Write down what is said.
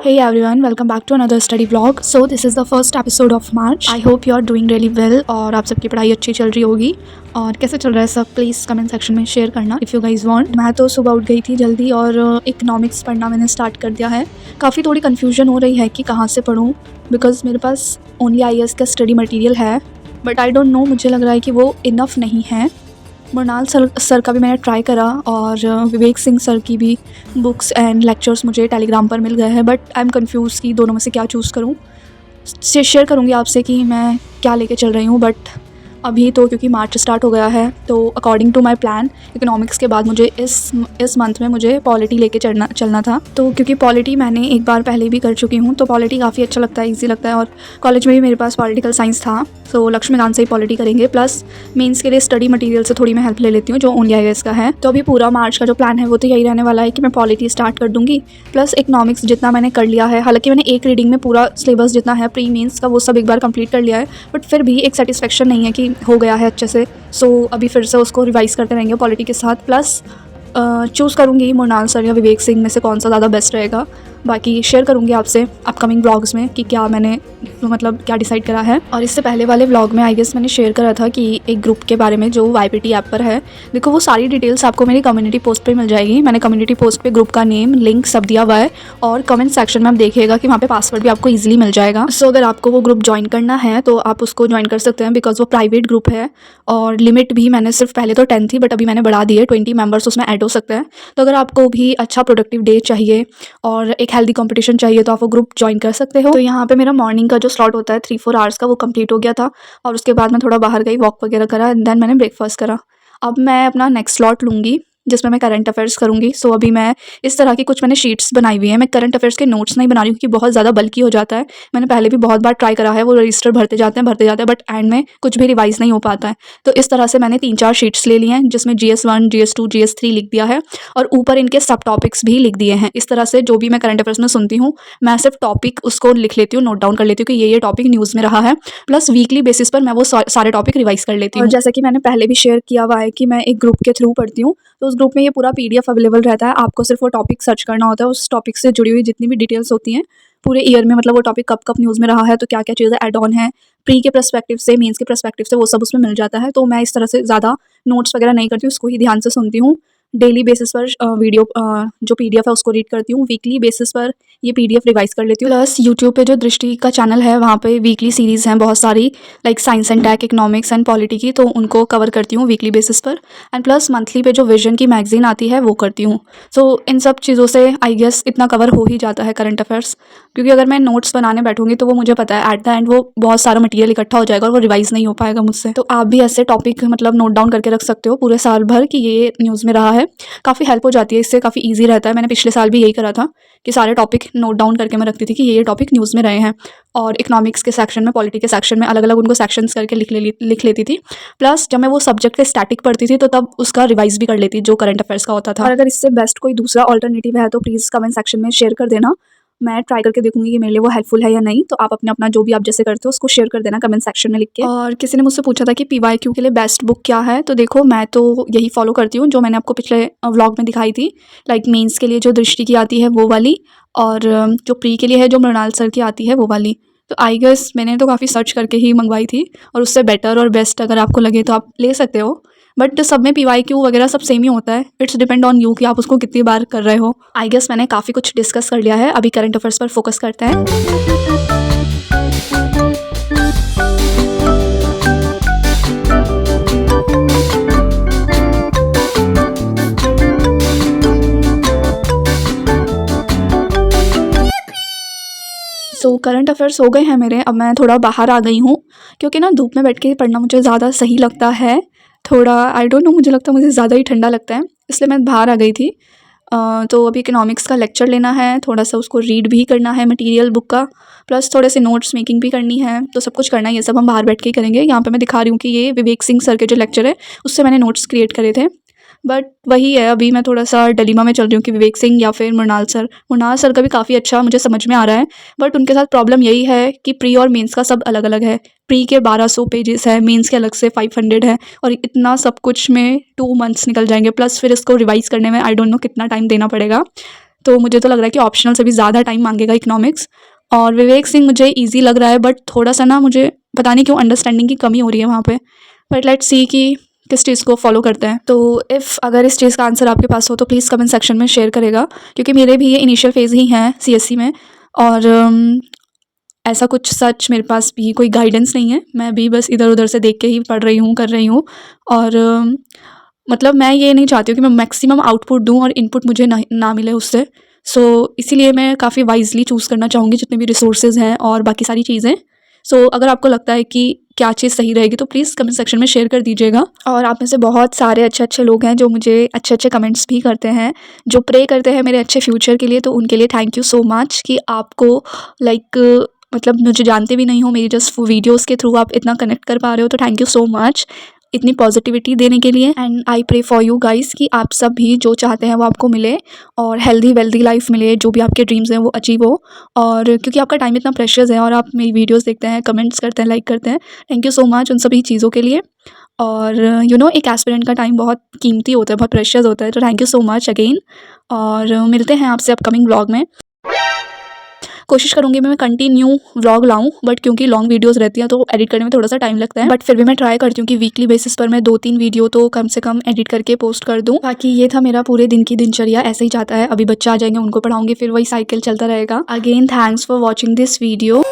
Hey everyone, welcome back to another study vlog. So this is the first episode of March. I hope you are doing really well और आप सबकी पढ़ाई अच्छी चल रही होगी। और कैसे चल रहा है सब प्लीज़ कमेंट सेक्शन में शेयर करना इफ़ यू गाइज वांट। मैं तो सुबह उठ गई थी जल्दी और इकोनॉमिक्स पढ़ना मैंने स्टार्ट कर दिया है। काफ़ी थोड़ी कन्फ्यूजन हो रही है कि कहाँ से पढ़ूँ बिकॉज मेरे पास ओनली IAS का स्टडी मटीरियल है बट आई डोंट नो, मुझे लग रहा है कि वो इनफ नहीं है। मृणाल सर का भी मैंने ट्राई करा और विवेक सिंह सर की भी बुक्स एंड लेक्चर्स मुझे टेलीग्राम पर मिल गए हैं बट आई एम कन्फ्यूज़ कि दोनों में से क्या चूज़ करूँ। शेयर करूँगी आपसे कि मैं क्या लेके चल रही हूँ बट अभी तो क्योंकि मार्च स्टार्ट हो गया है तो according to my plan economics के बाद मुझे इस मंथ में मुझे पॉलिटी लेके चलना था। तो क्योंकि पॉलिटी मैंने एक बार पहले भी कर चुकी हूँ तो पॉलिटी काफ़ी अच्छा लगता है, ईजी लगता है और कॉलेज में भी मेरे पास पॉलिटिकल साइंस था तो लक्ष्मीकांत से ही पॉलिटी करेंगे। प्लस मेंस के लिए स्टडी मटेरियल से थोड़ी मैं हेल्प ले लेती हूँ जो ओनली IAS का है। तो अभी पूरा मार्च का जो प्लान है वो तो यही रहने वाला है कि मैं पॉलिटी स्टार्ट कर दूँगी प्लस इकोनॉमिक्स जितना मैंने कर लिया है। हालांकि मैंने एक रीडिंग में पूरा सिलेबस जितना है प्री मेंस का वो सब एक बार कंप्लीट कर लिया है बट फिर भी एक सेटिस्फेक्शन नहीं है कि हो गया है अच्छे से। सो अभी फिर से उसको रिवाइज़ करते रहेंगे पॉलिटी के साथ। प्लस चूज़ करूँगी मृणाल सर या विवेक सिंह में से कौन सा ज़्यादा बेस्ट रहेगा। बाकी शेयर करूँगी आपसे अपकमिंग व्लॉग्स में कि क्या मैंने क्या डिसाइड करा है। और इससे पहले वाले व्लॉग में आई गेस मैंने शेयर करा था कि एक ग्रुप के बारे में जो YPT ऐप पर है। देखो वो सारी डिटेल्स आपको मेरी कम्युनिटी पोस्ट पे मिल जाएगी। मैंने कम्युनिटी पोस्ट पे ग्रुप का नेम लिंक सब दिया हुआ है और कमेंट सेक्शन में आप देखिएगा कि वहाँ पे पासवर्ड भी आपको ईजिली मिल जाएगा। सो अगर आपको वो ग्रुप ज्वाइन करना है तो आप उसको ज्वाइन कर सकते हैं बिकॉज वो प्राइवेट ग्रुप है और लिमिट भी मैंने सिर्फ पहले तो 10 थी बट अभी मैंने बढ़ा दी है, 20 मेंबर्स उसमें ऐड हो सकते हैं। तो अगर आपको भी अच्छा प्रोडक्टिव डे चाहिए और एक हेल्दी कंपटीशन चाहिए तो आप वो ग्रुप ज्वाइन कर सकते हो। तो यहाँ पे मेरा मॉर्निंग का जो स्लॉट होता है 3-4 आवर्स का वो कंप्लीट हो गया था और उसके बाद मैं थोड़ा बाहर गई, वॉक वगैरह करा एंड देन मैंने ब्रेकफास्ट करा। अब मैं अपना नेक्स्ट स्लॉट लूँगी जिसमें मैं करंट अफेयर्स करूँगी। सो अभी मैं इस तरह की कुछ मैंने शीट्स बनाई हुई हैं। मैं करंट अफेयर्स के नोट्स नहीं बना रही हूँ क्योंकि बहुत ज़्यादा बल्कि हो जाता है। मैंने पहले भी बहुत बार ट्राई करा है, वो रजिस्टर भरते जाते हैं बट एंड में कुछ भी रिवाइज नहीं हो पाता है। तो इस तरह से मैंने 3-4 शीट्स ले ली हैं जिसमें GS1 GS2 GS3 लिख दिया है और ऊपर इनके सब टॉपिक्स भी लिख दिए हैं। इस तरह से जो भी मैं करंट अफेयर्स में सुनती हूँ मैं सिर्फ टॉपिक उसको लिख लेती हूँ, नोट डाउन कर लेती हूँ कि ये टॉपिक न्यूज़ में रहा है। प्लस वीकली बेसिस पर मैं वो सारे टॉपिक रिवाइज कर लेती हूँ। और जैसा कि मैंने पहले भी शेयर किया हुआ है कि मैं एक ग्रुप के थ्रू पढ़ती हूँ तो उस ग्रुप में ये पूरा PDF अवेलेबल रहता है। आपको सिर्फ वो टॉपिक सर्च करना होता है, उस टॉपिक से जुड़ी हुई जितनी भी डिटेल्स होती हैं पूरे ईयर में, मतलब वो टॉपिक कब कब न्यूज़ में रहा है तो क्या क्या चीज़ें ऐड ऑन है प्री के पर्सपेक्टिव से, मेंस के पर्सपेक्टिव से, वो सब उसमें मिल जाता है। तो मैं इस तरह से ज़्यादा नोट्स वगैरह नहीं करती हूँ, उसको ही ध्यान से सुनती हूँ। डेली बेसिस पर वीडियो जो PDF है उसको रीड करती हूँ, वीकली बेसिस पर ये PDF रिवाइज कर लेती हूँ। प्लस यूट्यूब पे जो दृष्टि का चैनल है वहाँ पे वीकली सीरीज़ हैं बहुत सारी like science and tech, economics and polity की, तो उनको कवर करती हूँ वीकली बेसिस पर। एंड प्लस मंथली पे जो विजन की मैगजीन आती है वो करती हूँ। सो इन सब चीज़ों से आई गेस इतना कवर हो ही जाता है करंट अफेयर्स, क्योंकि अगर मैं नोट्स बनाने बैठूंगी तो वो मुझे पता है एट द एंड वो बहुत सारा मटेरियल इकट्ठा हो जाएगा और वो रिवाइज नहीं हो पाएगा मुझसे। तो आप भी ऐसे टॉपिक मतलब नोट डाउन करके रख सकते हो पूरे साल भर कि ये न्यूज़ में रहा है। काफ़ी हेल्प हो जाती है इससे, काफ़ी ईजी रहता है। मैंने पिछले साल भी यही करा था कि सारे टॉपिक नोट डाउन करके मैं रखती थी कि ये टॉपिक न्यूज़ में रहे हैं और इकोनॉमिक्स के सेक्शन में, पॉलिटी के सेक्शन में अलग अलग उनको सेक्शंस करके लिख लेती थी। प्लस जब मैं वो सब्जेक्ट के स्टैटिक पढ़ती थी तो तब उसका रिवाइज भी कर लेती जो करंट अफेयर्स का होता था। और अगर इससे बेस्ट कोई दूसरा ऑल्टरनेटिव है तो प्लीज़ कमेंट सेक्शन में शेयर कर देना, मैं ट्राई करके देखूंगी कि मेरे लिए वो हेल्पफुल है या नहीं। तो आप अपना जो भी आप जैसे करते हो उसको शेयर कर देना कमेंट सेक्शन में लिख के। और किसी ने मुझसे पूछा था कि PYQ के लिए बेस्ट बुक क्या है, तो देखो मैं तो यही फॉलो करती हूँ जो मैंने आपको पिछले व्लॉग में दिखाई थी। लाइक मेंस के लिए जो दृष्टि की आती है वो वाली और जो प्री के लिए है जो मृणाल सर की आती है वो वाली। तो आई गेस मैंने तो काफ़ी सर्च करके ही मंगवाई थी और उससे बेटर और बेस्ट अगर आपको लगे तो आप ले सकते हो। बट सब में PYQ वगैरह सब सेम ही होता है, इट्स डिपेंड ऑन यू कि आप उसको कितनी बार कर रहे हो। आई गेस मैंने काफ़ी कुछ डिस्कस कर लिया है, अभी करंट अफेयर्स पर फोकस करते हैं। सो करंट अफेयर्स हो गए हैं मेरे। अब मैं थोड़ा बाहर आ गई हूँ क्योंकि ना धूप में बैठ के पढ़ना मुझे ज़्यादा सही लगता है। थोड़ा आई डोंट नो, मुझे लगता है मुझे ज़्यादा ही ठंडा लगता है, इसलिए मैं बाहर आ गई थी। तो अभी इकोनॉमिक्स का लेक्चर लेना है, थोड़ा सा उसको रीड भी करना है मटेरियल बुक का, प्लस थोड़े से नोट्स मेकिंग भी करनी है। तो सब कुछ करना है, ये सब हम बाहर बैठ के ही करेंगे। यहाँ पे मैं दिखा रही हूँ कि ये विवेक सिंह सर के जो लेक्चर है उससे मैंने नोट्स क्रिएट करे थे। बट वही है, अभी मैं थोड़ा सा डिलेमा में चल रही हूँ कि विवेक सिंह या फिर मृणाल सर का भी काफ़ी अच्छा मुझे समझ में आ रहा है। बट उनके साथ प्रॉब्लम यही है कि प्री और मेंस का सब अलग अलग है। प्री के 1200 पेजेस है, मेंस के अलग से 500 है और इतना सब कुछ में 2 मंथ्स निकल जाएंगे। प्लस फिर इसको रिवाइज़ करने में आई डोंट नो कितना टाइम देना पड़ेगा। तो मुझे तो लग रहा है कि ऑप्शनल से भी ज़्यादा टाइम मांगेगा इकोनॉमिक्स। और विवेक सिंह मुझे ईजी लग रहा है, बट थोड़ा सा ना मुझे पता नहीं क्यों अंडरस्टैंडिंग की कमी हो रही है वहाँ पे। बट लेट्स सी कि किस चीज़ को फॉलो करते हैं। तो इफ़ अगर इस चीज़ का आंसर आपके पास हो तो प्लीज़ कमेंट सेक्शन में शेयर करेगा, क्योंकि मेरे भी ये इनिशियल फेज़ ही हैं सीएससी में। और ऐसा कुछ सच मेरे पास भी कोई गाइडेंस नहीं है, मैं भी बस इधर उधर से देख के ही पढ़ रही हूँ, कर रही हूँ। और मतलब मैं ये नहीं चाहती हूँ कि मैं मैक्सिमम आउटपुट दूँ और इनपुट मुझे ना मिले उससे। सो इसीलिए मैं काफ़ी वाइजली चूज़ करना चाहूँगी जितने भी रिसोर्सेज हैं और बाकी सारी चीज़ें। सो अगर आपको लगता है कि क्या चीज़ सही रहेगी तो प्लीज़ कमेंट सेक्शन में शेयर कर दीजिएगा। और आप में से बहुत सारे अच्छे अच्छे लोग हैं जो मुझे अच्छे अच्छे कमेंट्स भी करते हैं, जो प्रे करते हैं मेरे अच्छे फ्यूचर के लिए। तो उनके लिए थैंक यू सो मच कि आपको लाइक मतलब मुझे जानते भी नहीं हो, मेरी जस्ट वीडियोज़ के थ्रू आप इतना कनेक्ट कर पा रहे हो, तो थैंक यू सो मच इतनी पॉजिटिविटी देने के लिए। And I pray for you guys कि आप सब भी जो चाहते हैं वो आपको मिले, और हेल्दी वेल्दी लाइफ मिले, जो भी आपके ड्रीम्स हैं वो अचीव हो। और क्योंकि आपका टाइम इतना प्रेशियस है और आप मेरी वीडियोस देखते हैं, कमेंट्स करते हैं, लाइक करते हैं, थैंक यू सो मच उन सभी चीज़ों के लिए। और एक एस्पिरेंट का टाइम बहुत कीमती होता है, बहुत प्रेशियस होता है, तो thank you so much again. और मिलते हैं आपसे अपकमिंग व्लॉग में। कोशिश करूँगी मैं कंटिन्यू व्लॉग लाऊं, बट क्योंकि लॉन्ग वीडियोस रहती हैं तो एडिट करने में थोड़ा सा टाइम लगता है, बट फिर भी मैं ट्राई करती हूँ कि वीकली बेसिस पर मैं 2-3 वीडियो तो कम से कम एडिट करके पोस्ट कर दूँ। बाकी ये था मेरा पूरे दिन की दिनचर्या, ऐसे ही जाता है। अभी बच्चा आ जाएंगे, उनको पढ़ाऊंगी, फिर वही साइकिल चलता रहेगा। Again thanks for watching this video.